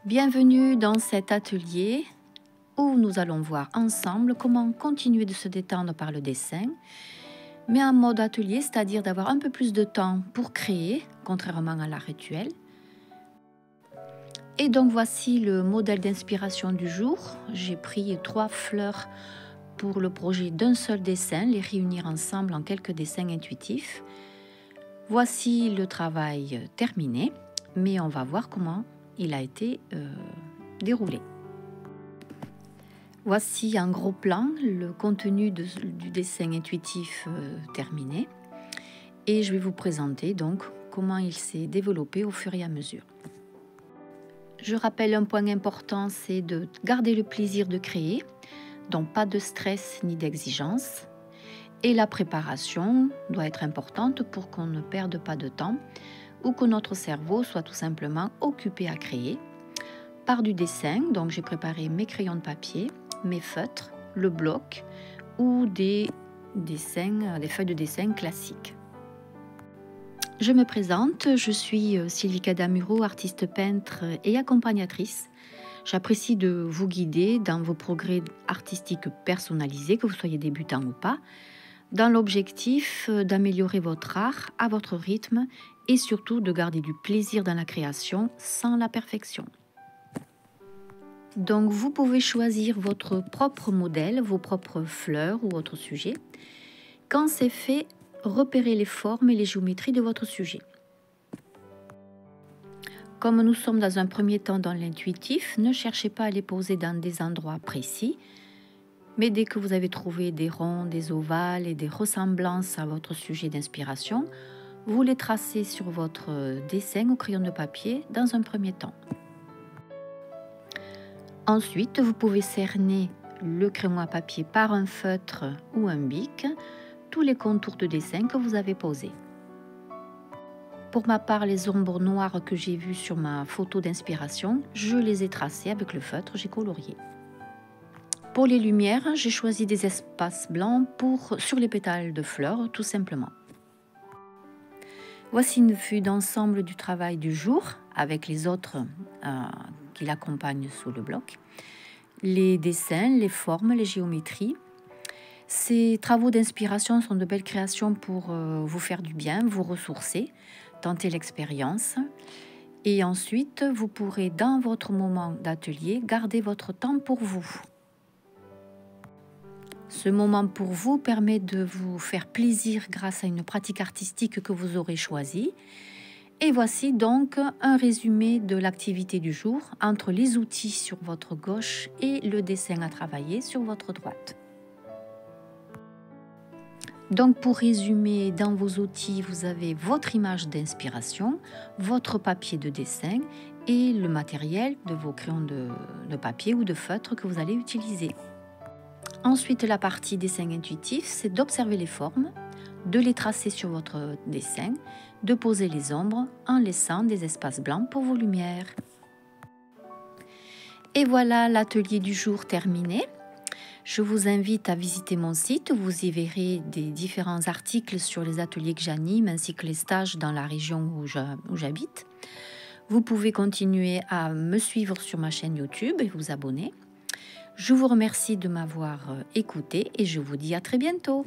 Bienvenue dans cet atelier où nous allons voir ensemble comment continuer de se détendre par le dessin, mais en mode atelier, c'est-à-dire d'avoir un peu plus de temps pour créer, contrairement à l'art rituel. Et donc voici le modèle d'inspiration du jour. J'ai pris 3 fleurs pour le projet d'un seul dessin, les réunir ensemble en quelques dessins intuitifs. Voici le travail terminé, mais on va voir comment il a été déroulé. Voici en gros plan le contenu du dessin intuitif terminé, et je vais vous présenter donc comment il s'est développé au fur et à mesure. Je rappelle un point important, c'est de garder le plaisir de créer, donc pas de stress ni d'exigence. Et la préparation doit être importante pour qu'on ne perde pas de temps ou que notre cerveau soit tout simplement occupé à créer. Par du dessin, donc j'ai préparé mes crayons de papier, mes feutres, le bloc ou des feuilles de dessin classiques. Je me présente, je suis Sylvie Cadamuro, artiste peintre et accompagnatrice. J'apprécie de vous guider dans vos progrès artistiques personnalisés, que vous soyez débutant ou pas, dans l'objectif d'améliorer votre art à votre rythme et surtout de garder du plaisir dans la création sans la perfection. Donc vous pouvez choisir votre propre modèle, vos propres fleurs ou votre sujet. Quand c'est fait, repérez les formes et les géométries de votre sujet. Comme nous sommes dans un premier temps dans l'intuitif, ne cherchez pas à les poser dans des endroits précis, mais dès que vous avez trouvé des ronds, des ovales et des ressemblances à votre sujet d'inspiration, vous les tracez sur votre dessin au crayon de papier dans un premier temps. Ensuite, vous pouvez cerner le crayon à papier par un feutre ou un bic, tous les contours de dessin que vous avez posés. Pour ma part, les ombres noires que j'ai vues sur ma photo d'inspiration, je les ai tracées avec le feutre, j'ai colorié. Pour les lumières, j'ai choisi des espaces blancs sur les pétales de fleurs, tout simplement. Voici une vue d'ensemble du travail du jour, avec les autres qui l'accompagnent sous le bloc. Les dessins, les formes, les géométries. Ces travaux d'inspiration sont de belles créations pour vous faire du bien, vous ressourcer, tenter l'expérience. Et ensuite, vous pourrez, dans votre moment d'atelier, garder votre temps pour vous. Ce moment pour vous permet de vous faire plaisir grâce à une pratique artistique que vous aurez choisie. Et voici donc un résumé de l'activité du jour entre les outils sur votre gauche et le dessin à travailler sur votre droite. Donc pour résumer, dans vos outils, vous avez votre image d'inspiration, votre papier de dessin et le matériel de vos crayons de papier ou de feutre que vous allez utiliser. Ensuite, la partie dessin intuitif, c'est d'observer les formes, de les tracer sur votre dessin, de poser les ombres en laissant des espaces blancs pour vos lumières. Et voilà l'atelier du jour terminé. Je vous invite à visiter mon site, vous y verrez des différents articles sur les ateliers que j'anime ainsi que les stages dans la région où j'habite. Vous pouvez continuer à me suivre sur ma chaîne YouTube et vous abonner. Je vous remercie de m'avoir écouté et je vous dis à très bientôt.